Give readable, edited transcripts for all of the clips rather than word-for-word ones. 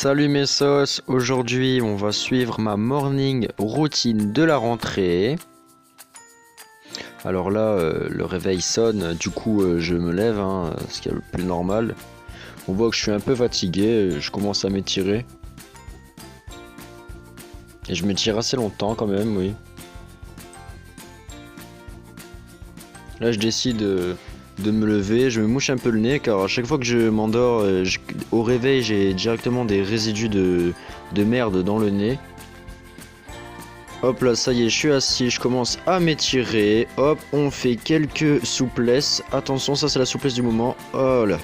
Salut mes sauces, aujourd'hui on va suivre ma morning routine de la rentrée. Alors là, le réveil sonne, du coup je me lève, ce qui est le plus normal. On voit que je suis un peu fatigué, je commence à m'étirer. Et je m'étire assez longtemps quand même, oui. Là je décide de me lever, je me mouche un peu le nez car à chaque fois que je m'endors, au réveil j'ai directement des résidus de merde dans le nez. Hop là, ça y est, je suis assis, je commence à m'étirer. Hop, on fait quelques souplesses. Attention, ça c'est la souplesse du moment. Oh là,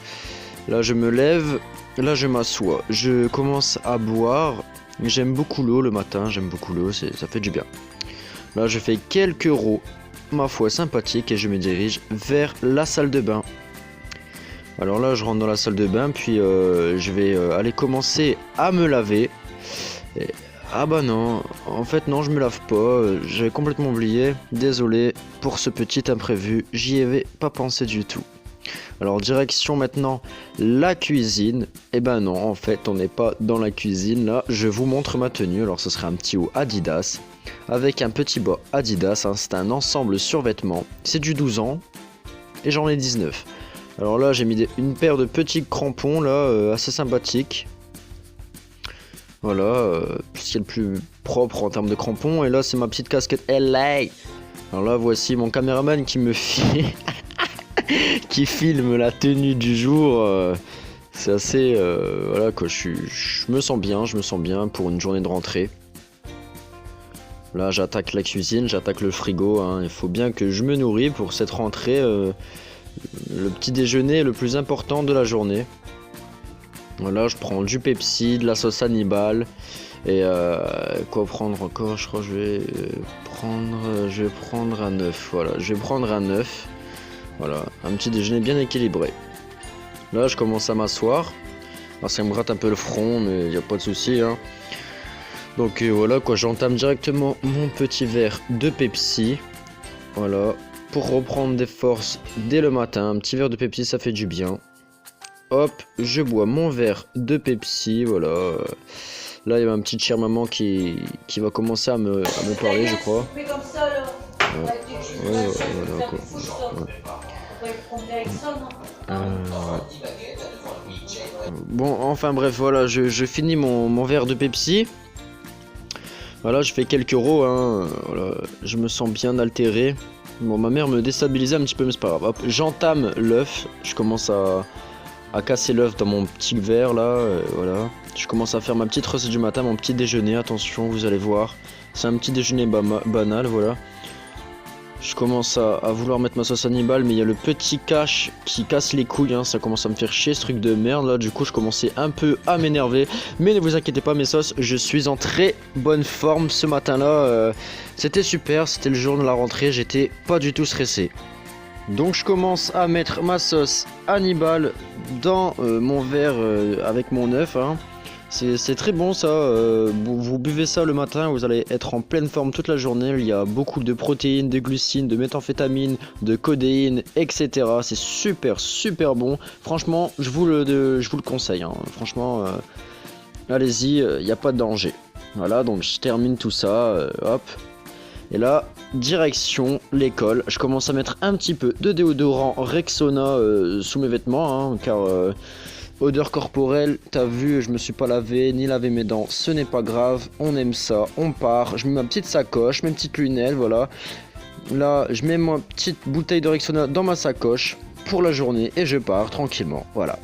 là je me lève, là je m'assois. Je commence à boire. J'aime beaucoup l'eau le matin, j'aime beaucoup l'eau, ça fait du bien. Là je fais quelques rows, ma foi sympathique, et je me dirige vers la salle de bain. Alors là je rentre dans la salle de bain, puis je vais aller commencer à me laver. Ah bah non, en fait non, je me lave pas, j'avais complètement oublié, désolé pour ce petit imprévu, j'y avais pas pensé du tout. Alors direction maintenant la cuisine. Et ben non, en fait on n'est pas dans la cuisine, là je vous montre ma tenue. Alors ce serait un petit haut Adidas avec un petit bas Adidas, c'est un ensemble survêtement, c'est du 12 ans et j'en ai 19. Alors là j'ai mis une paire de petits crampons là, assez sympathiques. Voilà, ce qui est le plus propre en termes de crampons. Et là c'est ma petite casquette LA. Alors là voici mon caméraman qui me qui filme la tenue du jour. C'est assez voilà quoi, je me sens bien pour une journée de rentrée. Là j'attaque la cuisine, j'attaque le frigo, il faut bien que je me nourris pour cette rentrée. Le petit déjeuner est le plus important de la journée. Voilà, je prends du Pepsi, de la sauce Hannibal. Et quoi prendre encore? Je crois que je vais prendre un œuf. Voilà, je vais prendre un œuf. Voilà, un petit déjeuner bien équilibré. Là, je commence à m'asseoir. Alors, ça me gratte un peu le front, mais il n'y a pas de souci. Donc voilà, quoi, j'entame directement mon petit verre de Pepsi. Voilà, pour reprendre des forces dès le matin. Un petit verre de Pepsi, ça fait du bien. Hop, je bois mon verre de Pepsi, voilà. Là, il y a ma petite chère maman qui va commencer à me parler, je crois. Ouais, voilà, quoi. Bon, enfin bref, voilà, je finis mon verre de Pepsi. Voilà, je fais quelques rows, voilà, je me sens bien altéré. Bon, ma mère me déstabilisait un petit peu, mais c'est pas grave. Hop, j'entame l'œuf, je commence à casser l'œuf dans mon petit verre là, voilà. Je commence à faire ma petite recette du matin, mon petit déjeuner, attention, vous allez voir. C'est un petit déjeuner banal, voilà. Je commence à vouloir mettre ma sauce Hannibal, mais il y a le petit cache qui casse les couilles, ça commence à me faire chier ce truc de merde là, du coup je commençais un peu à m'énerver. Mais ne vous inquiétez pas mes sauces, je suis en très bonne forme ce matin là, c'était super, c'était le jour de la rentrée, j'étais pas du tout stressé. Donc je commence à mettre ma sauce Hannibal dans mon verre avec mon œuf. C'est très bon ça, vous buvez ça le matin, vous allez être en pleine forme toute la journée. Il y a beaucoup de protéines, de glucides, de méthamphétamine, de codéine, etc. C'est super bon. Franchement, je vous le conseille. Franchement, allez-y, il n'y a pas de danger. Voilà, donc je termine tout ça, hop. Et là, direction l'école. Je commence à mettre un petit peu de déodorant Rexona sous mes vêtements, car odeur corporelle, t'as vu, je me suis pas lavé ni lavé mes dents, ce n'est pas grave, on aime ça, on part. Je mets ma petite sacoche, mes petites lunettes, voilà. Là, je mets ma petite bouteille de Rexona dans ma sacoche pour la journée et je pars tranquillement, voilà.